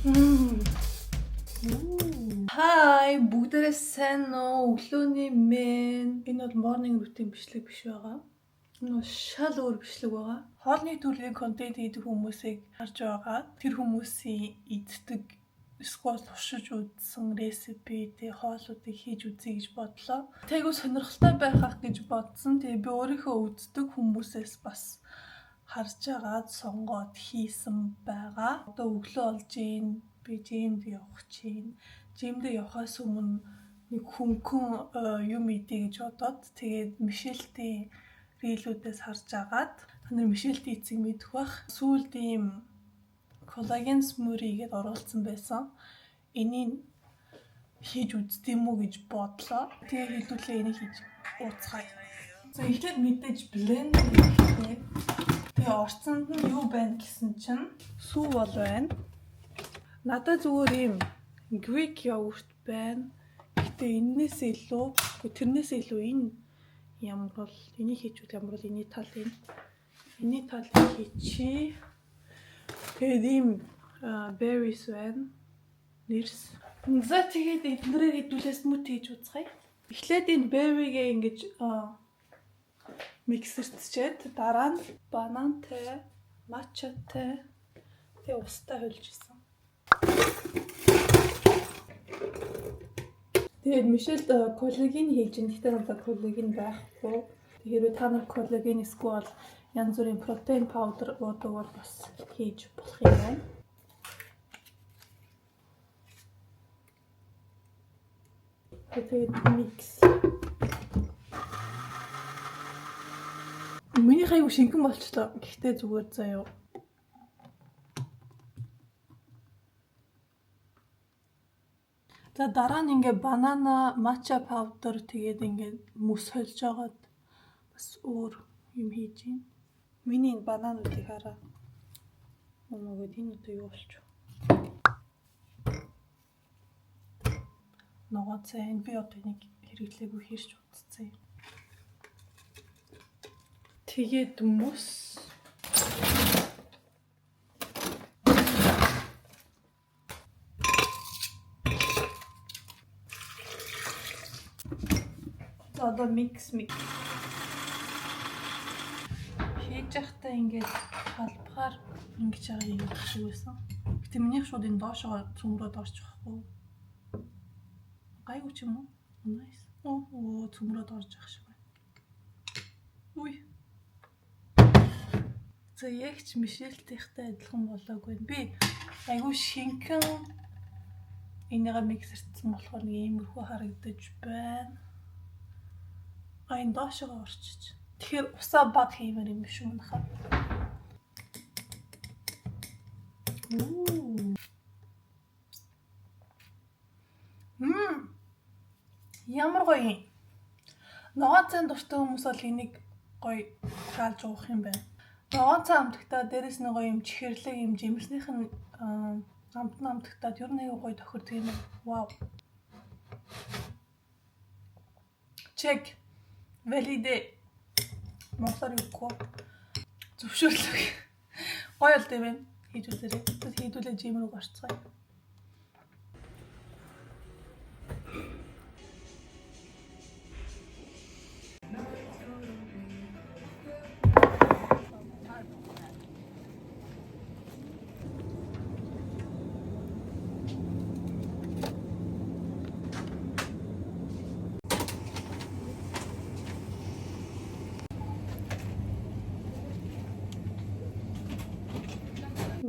Hi, бүгдээрээ сайн уу? Өглөөний мен. Энэ бол morning routine бичлэг биш байгаа. Энэ бол шал өөр бичлэг байгаа. Хоолны төрлийн контент хийдэг хүмүүсийг харж байгаа. Тэр хүмүүсийн иддэг эсвэл туршиж үзсэн ресипи, хооллуудыг хийж үзье гэж бодлоо. Тэйгүү сонирхолтой байхах гэж бодсон. Тэгээ би өөрийнхөө үздэг хүмүүсээс бас харж агаад сонгоод хийсэн байгаа. Одоо өглөө болж байна. Би жимд явах чинь. Жимдээ явахаас өмнө нэг хөнгөн юм идэ гэж бодоод тэгээд Мишельтийн рилүүдээс харж агаад та нар Мишельтийн эцэг мэдэх бах. Сүүлд ийм коллаген смури гэдээ оруулсан байсан. Энийг хийж үздэм үү гэж бодлоо. Тэгээд хэдүүлээ энийг хийж ууцгаая. За эхлээд мэдээж блендер хийх. Тэгээ орцонд нь юу байна гэсэн чинь сүү бол байна. Надад зүгээр ийм Greek yogurt байна. Гэтэ энэсээ илүү, тэрнээсээ илүү энэ ямар бол энийг хийчихвэл ямар бол энэний тал энэ. Энэний талыг хийчихье. Тэгээд ийм berries байна. Нэрс. За тэгээд эднэрээр хэдүүлээ смути хийж ууцгаая. Эхлээд энэ berry-гээ ингэж миксэрчээд дараа нь банантай, матчатай тэгээ устай хөлж исэн. Тэгээд Мишельд коллаген хийж ин. Гэхдээ надад коллаген байхгүй. Хэрвээ та нар коллаген эсвэл янз бүрийн протеин паудер уудаг бол бас хийж болох юм байна. Тэгээд микс. Миний хаяг шингэн болчлоо. Гэхдээ зүгээр заяа. За дараа нь ингээ банана, матча паудер тэгээд ингээ мөс холж агаад бас өөр юм хийж юм. Миний энэ банануудыг хараа. Өнөөгөө энэ одоо юу болчих вэ? Ногоо цайн би одоо энийг хэрэглээгүй хэрч утцсан юм. Тэгээд мөс. За одоо микс. Хийж явахдаа ингээд халбахаар ингэж байгаа юм шиг байсан. Гэтэ минийх шууд энэ доошоо цөмрөөд орчих واخгүй. Гайгүй ч юм уу? Nice. Оо цөмрөөд орж ах шиг байна. Уй. За яг ч Мишельтийнхтэй адилхан болоогүй. Би айгүй шинхэн энийгээ миксэрсэн болохоор нэг иймэрхүү харагдаж байна. Энэ доошоо орчиж. Тэгэхээр усаа баг хиймээр юм биш үү нахаа. Ямар гоё юм. Ногоон цайн дуртай хүмүүс бол энийг гоё таалж уух юм байна. Ногоон цайн амтгтаа дээрэс нь гоё юм чихэрлэг юм жимснийх нь амтгтаад ер нь аягүй гоё тохирдог юм. Вау. Чек. Валиде. Монголоор юугүй. Зөвшөөрлөг. Гоё л дээ байна. Хийж үзээрэй. Хийдүүлээ жим рүү орцгоё.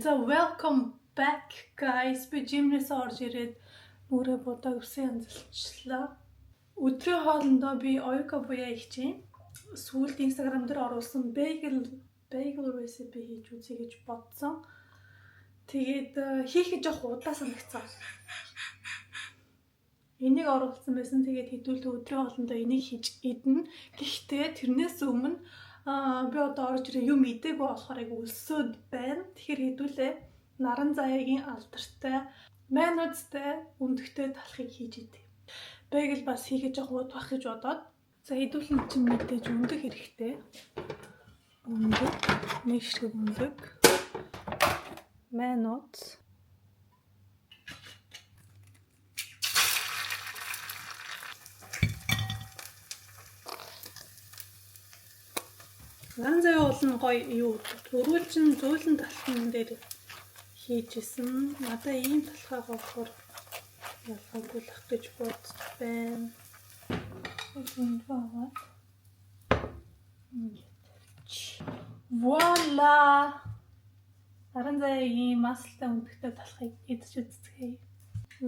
За welcome back guys. Би жимнээс орж ирээд нүрээ бодоо үсэн янзлчлаа. Өдрийн хоолндоо би оюка буяа хийчихье. Сүүлд Instagram дээр оруулсан bagel recipe хийж үзье гэж бодсон. Тэгээд хийхэд жоох удаа санагцсан. Энийг оруулсан байсан. Тэгээд хэдүүлээ өдрийн хоолндоо энийг хийж идэнэ. Гэхдээ тэрнээс өмнө би одоо орж ирээ юм идээг болохоор яг өлсөд байна. Тэгэхээр хэдүүлээ наран заяагийн алдартай, майонезтэй, өндөгтэй талхыг хийж идэв. Bagel бас хийхэд жоох удах гэж бодоод. За хэдүүлэн чинь мэдээж өндөг хэрэгтэй. Өндөг, нэг ширхэг өндөг. Майонез. Наран заяа бол нь гоё юу өргүүлжин зөөлөн талхан дээр хийжсэн. Надаа ийм талхайгаа болохоор ялгааруулах гэж бодож байна. Энд аваад. Вуала! Наран заяа ийм маслтай өндөгтэй талхайг идэж үзье.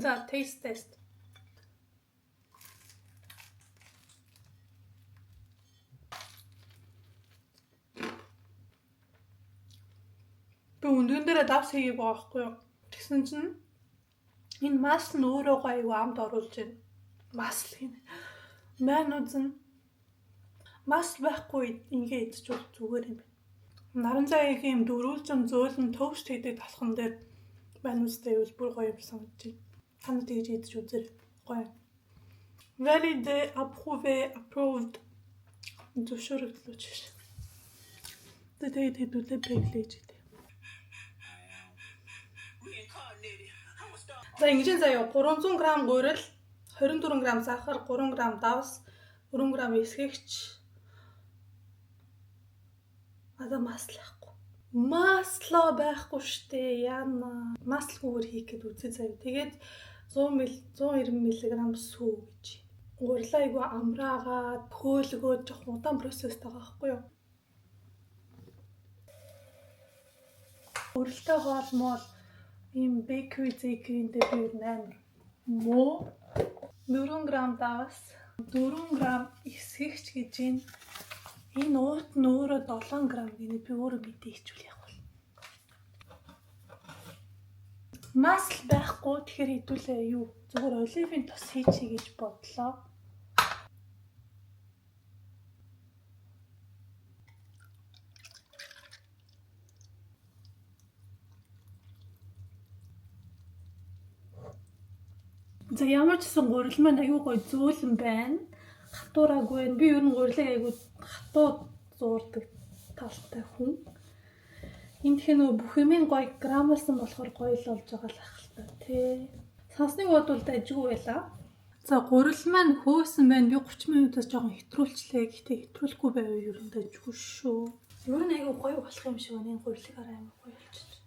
За, taste test. Би өндгөн дээрээ давс хийгээ байгаа байхгүй юу? Тэгсэн чинь энэ масл нь өөрөө гоё амд оруулж байна. Масл хийнэ. Маань үзэн масл байхгүй ингээ идэж зүгээр юм байна. Наран заяагийн юм дөрвөлжин зөөлөн тост хийдэг талхан дээр маань үстэй бол бүр гоё юм санагдаж байна. Танд тэгж идэж үзээрэй. Гоё. Validé, approuvé, approved. Зөвшөөрөгдлөж байна. Тэгээд хэдүүлээ бэглэж идэ. За ингэж заяа 300 г гурил, 24 г сахар, 3 г давс, 4 г эсгэгч. Одоо масл байхгүй. Масло байхгүй штэ. Яна. Маслгүйгээр хийх гээд үзээ заяа. Тэгээд 190 мг сүү гэж. Гурилаа айгу амраагаад хөөлгөөд жоох удаан процесстэй байгаа байхгүй юу? Гурилтай хоолмол ийм bakery зэкринтэй би амар муу 4 г давс 4 г эсгэгч гэж энэ уут нь өөрөө 7 г гинэ би өөрөө мэдээ хичүүл яг бол. Масл байхгүй тэгэхээр хэдүүлээ юу зүгээр оливын тос хийчихье гэж бодлоо. За ямар ч гэсэн гурил маань аюу гой зөөлөн байна. Хатуураагүй байна. Би ер нь гурилыг аюу хатуу зуурдаг талтай хүн. Энд тэгэхээр нөгөө бүх юмын гой грамлсан болохоор гоё л болж байгаа л ахaltaа тий. Сансныг бодвол дажгүй байла. За гурил маань хөөсөн байна. Би 30 минутаас жоохон хэтрүүлчлээ. Гэхдээ хэтрүүлэхгүй байв ер нь дажгүй шүү. Ер нь аюу гоё болох юм шиг байна. Энэ гурилыг арай аюу гоё болчихсон.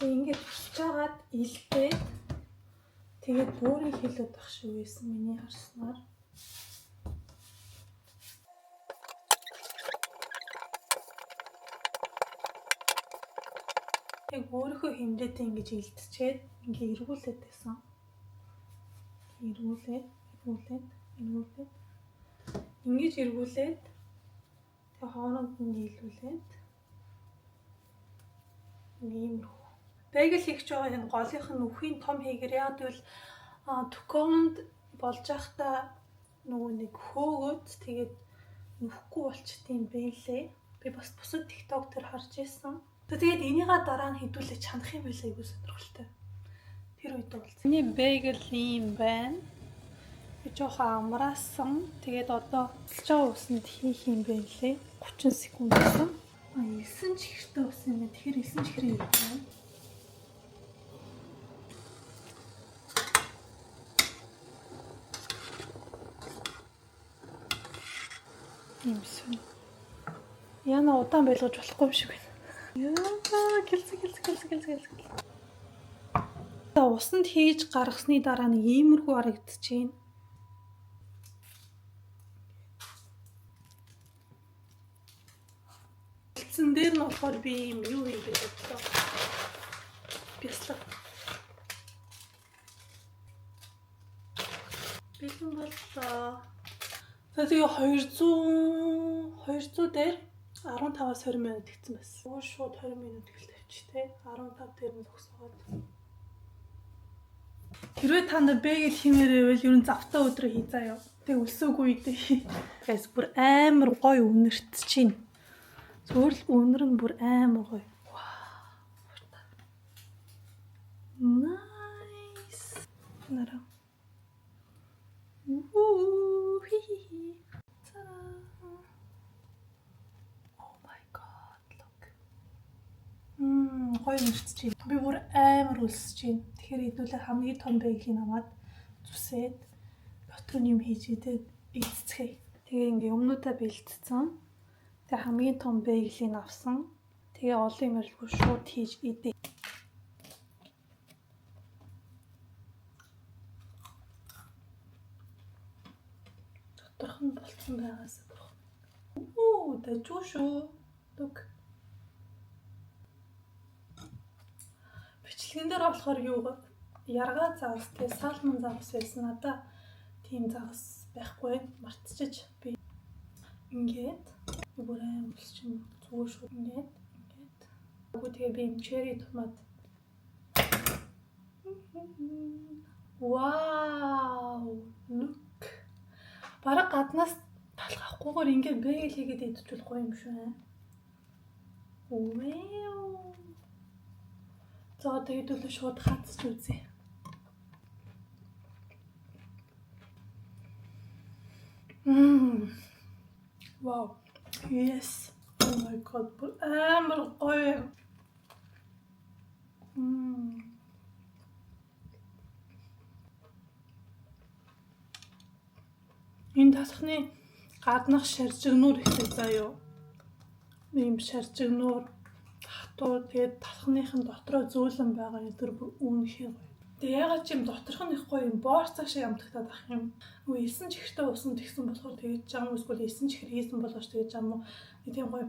Тэгээ ингээд чичаагаад илтээ. Тэгээд бүрийг хэлээд байх шиг байсан миний харснаар. Яг өөрийнхөө хэмжээтэй ингэж илтчихэд ингээ эргүүлээд байсан. Эргүүлээд. Ингэж эргүүлээд тэгээ хооронд нь нийлүүлээд иймэрхүү. Bagel хийх гэж байгаа энэ голынх нь үхийн том хийгэр яа гэвэл токонд болж байхдаа нөгөө нэг хөөгөөд тэгээд нүхгүй болчтiin байлээ. Би бас бусад TikTok дээр харж ирсэн. Тэгээд энийгээ дараа нь хэдүүлээ чанах юм байлаа айгуу сонирхолтой. Тэр үед бол. Миний bagel ийм байна. Би жоохон амраасан. Тэгээд одоо цэлж байгаа усанд хийх юм байлээ. 30 секунд гэсэн. 9 чихэртэй ус юм байна. Тэгэхээр 9 чихрийн юм байна. Юмсэн. Яна удаан байлгаж болохгүй юм шиг байна. Яа, гэлцэг. За усанд хийж гаргасны дараа нэг иймэрхүү харагдчихээн. Гэлцэн дээр нь болохоор би юм юу юм бэ гэдэг. Бяцлаг. Бэлэн боллоо. Тэгээ 200 дээр 15-аас 20 минут гэсэн байсан. Өөр шууд 20 минут гэл тавьчих те. 15 дээр нь зогсоод. Хэрвээ та нар bagel хиймээр байвал ер нь завтаа өдрөө хий заяа. Тэг өлсөөгүй үедээ хий. Тэгээс бүр амар гоё үнэртэж чинь. Зөвөр л үнэр нь бүр амар гоё. Nice. Нараа. Гоё нэрч чинь. Би бүр амар үлсэж чинь. Тэгэхээр хэдүүлээ хамгийн том bagel-ийг аваад зүсээд дотор нь юм хийж идээд эцэцгээе. Тэгээ ингээ өмнөдөө бэлдсэн. Тэгээ хамгийн том бейглийг авсан. Тэгээ олон юм ирэлгүй шууд хийж идэ. Доторх нь болцсон байгаас бурхан. Дажгүй шүү. Дүг. Бичлэгэн дээр болохоор юу яргаа загас тэгээ салмон загас байсан. Надаа тийм загас байхгүй мартчихж би ингээд бүр аим болч юм зүгээр шүү ингээд үгүй тэгээ би черри томат вау look бараг гаднаас талах авахгүйгээр ингээд бэйл хийгээд идчихвэл гоё юм шүү вау за тэгээд л шууд хатч үзье. Wow. Yes. Oh my god. Амар гоё. Энэ талхны гаднах шаржигнуур ихтэй заяа. Ийм шаржигнуур хатуу тэгээд талхныхын дотроо зөөлөн байгаа энэ төр үнэхээр гоё. Тэгээ ягаад ч юм доторх нь их гоё юм боорцоо шиг амтагтаад ах юм. Үгүй 9 чихртэй усан тэгсэн болохоор тэгээд жам эсвэл 9 чихэр хийсэн болооч тэгээд жам уу тийм гоё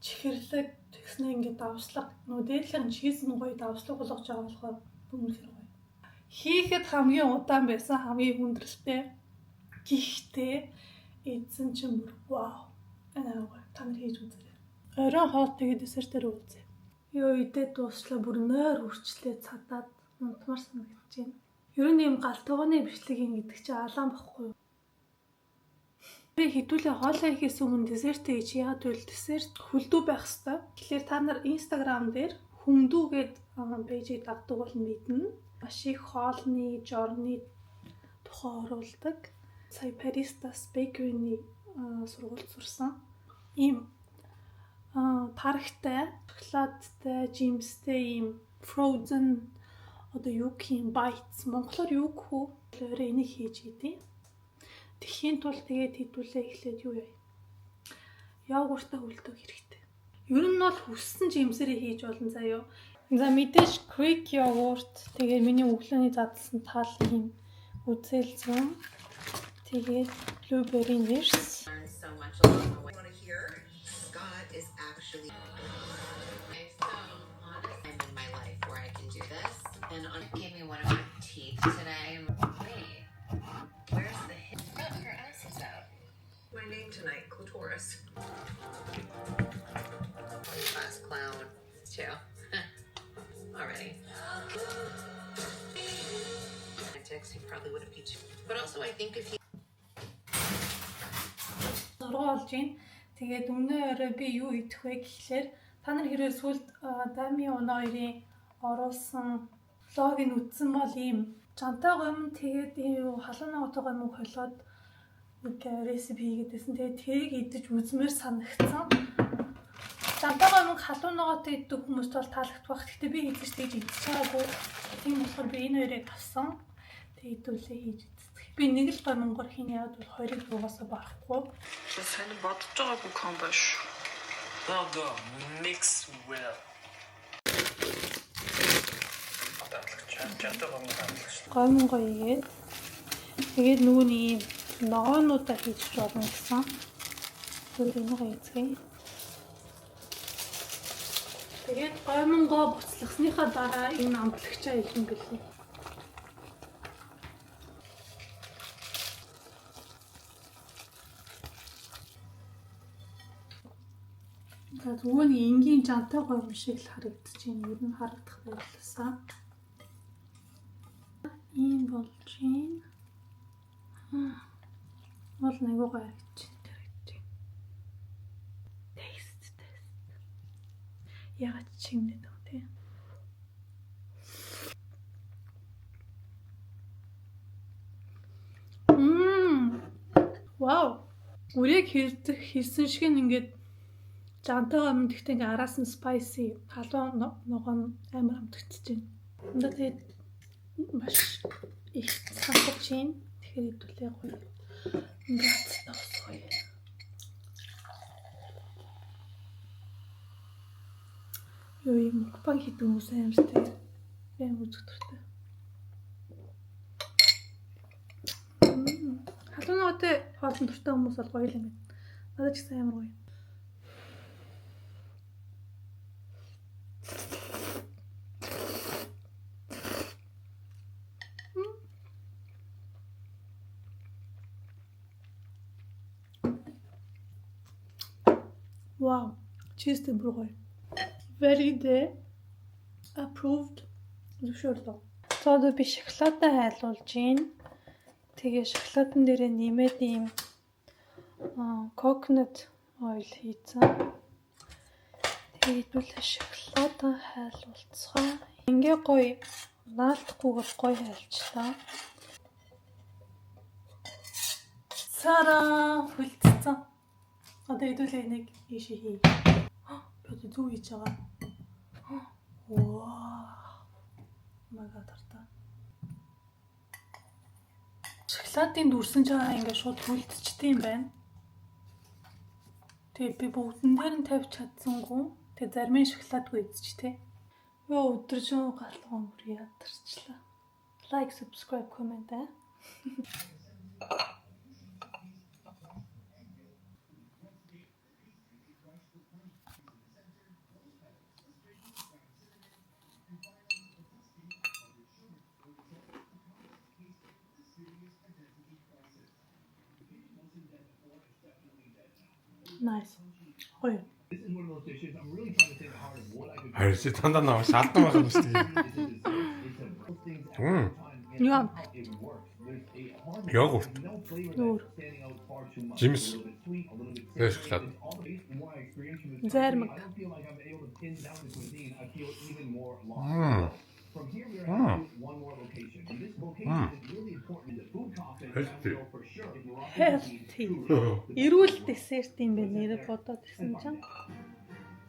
чихэрлэг тэгснээ ингээд давслага нөө дээдлэн чийсэн гоё давслага болгож байгаа болохоор үнэхээр гоё. Хийхэд хамгийн удаан байсан хамгийн хүндрэлтэй гихтэй эзэн ч юм вау. Анаа гоё та нар хийж үзээрэй. Оройн хоол тэгээд десертээр үзье. Ёо идээд дуусчлаа бүр нойр үрчлээ цадаад унтмаар санагдаж байна. Ер нь юм галтгооны бичлэгийн гэдэг чинь алаан бохгүй юу? Би хэдүүлээ хоолоо ихээс өмнө десерт хийж яагаад вэ? Десерт хөлдөө байх хэвээр. Тэгэхээр та нар Instagram дээр хүмдүүгээд пэйжийг дагдаг бол мэднэ. Маш их хоолны, жорны тухай оруулдаг. Сая Paristas Bakery-ний сургуульд сурсан. Ийм тархтай, шоколадтай, жимстэй ийм frozen одоо юу гэх юм bites монголоор юу гэх вэ? Өөрөө энийг хийж идэв. Тэхийн тул тэгээд хэдүүлээ эхлээд юу яа. Йогуртаа хөлдөө хэрэгтэй. Ер нь бол хүссэн жимсэрээ хийж болно заяа. За мэдээж Greek yogurt тэгээд миний өглөөний задлсан тал юм үзэлцэн. Тэгээд blueberry nurse. And gave me one of my teeth today. Wait, where's the hip? Oh, her ass is out. My name tonight, Clitoris. Class clown, too. Already. He probably wouldn't be too. But also, I think if he. Сургуулж байна. Тэгээд өмнөө орой би юу идэх вэ гэхлээр та нар хэрэг сүлд Дами Оноёрын оруулсан влогийг үзсэн бол ийм жантай гомн тэгээд ийм халуун ногоотой гомн холиод нэг ресипи хийгээдсэн. Тэгээд тэрийг идэж үзмээр санагдсан. Жантай гомн халуун ногоотой иддэг хүмүүст бол таалагдах бах. Гэхдээ би хийж тэгж идэж байгаагүй. Тийм болохоор би энэ хоёрыг авсан. Тэгээд идүүлээ хийж үздэг. Би нэг л гомнгор хийн яад бол хоёрыг дугаасаа барахгүй. Сайн бодож байгаагүй комбо шүү. Go mix with гомго игээд тэгээд нөгөө нэг ногоонуудаа хийж болно гэсэн. Тэгвэл энийг эзэхэй. Тэгээд гомго буцлагсныхаа дараа энэ амтлагчаа илэн гэлээ. Тэгээд нөгөө нэг энгийн жантай гомн шиг л харагдаж байна. Ер нь харагдах байлсаа. Ийм болж байна. Бол нэг уу гарч байна. Тест. Яагаад чимнээд вэ те? Вау. Үрийг хийсэн шиг ингээд жантай гомн гэхдээ ингээ араас нь spicy халуун ногоон амар амтгцэж байна. Тэгээд маш их санхаж байна. Тэгэхээр хэдүүлээ гоё. Ингээд тосгоё. Юу юм мукбанг хийдэг хүмүүс аимштай. Яа үзэх төртэй. Халуунаатай хоолн төртэй хүмүүс бол гоё юм байна. Надад ч гэсэн амар гоё. Wow, cheese tempura гоё. Very day approved. Зөвшөөрлөө. Одоо би шоколадаа хайлуулж гин. Тэгээ шоколадын дээрээ нэмээд ийм coconut oil хийцэн. Тэгээд үл шоколадаа хайлуулцгаа. Ингээ гоё наалтахгүйгээр гоё хайлчлаа. Сара хүлцсэн. Одоо хэдүүлээ нэг ийшээ хий. Би зүг хийж байгаа. Вау. Мага тарта. Шоколадын дүрсэн чагаа ингээ шууд хүлцчихдээ юм байна. Тэгээ би бүгдэн дээр нь тавьж чадсангүй. Тэгээ зарим нь шоколадгүй эзэж тээ. Йоо өдөржин галгон бүр ядарчлаа. Like, subscribe, comment аа. Nice. Гоё. Харин тандаа нөө шалдан байгаа юм шүү дээ. Яа. Йогурт. Өөр. Жимс. Шоколад. Зармаг. Healthy. Эрүүл десерт юм байна нэр бодоод ирсэн чинь.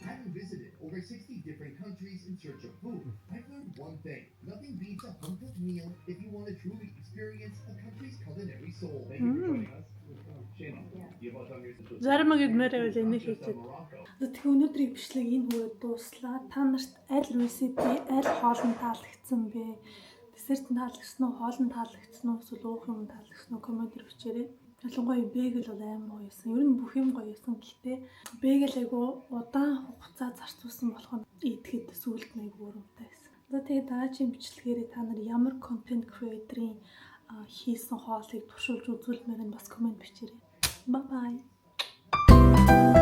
Having visited over 60 different countries in search of food, I've learned one thing. Nothing beats a home-cooked meal if you want to truly experience a country's culinary soul. Thank you for joining us. Зармаг идмээр байл энийг хийчихэд. Тэгэхээр өнөөдрийн бичлэг энэ хүрээд дууслаа. Та нарт аль ресипи, аль хоолн таалагдсан бэ? Десерт таалагдсан уу, хоолн таалагдсан уу, эсвэл уух юм таалагдсан уу комментээр бичээрэй. Ялангуяа бэгэл бол амар гоё байсан. Ер нь бүх юм гоё байсан. Гэхдээ бэгэл айгу удаан хугацаа зарцуулсан болохоор идэхэд сүулт айгу урамтай байсан. За тэгээд дараагийн бичлэгээр та нар ямар контент креаторын хийсэн хоолыг туршуулж үзүүлмээр нь бас комент бичээрэй. Bye bye.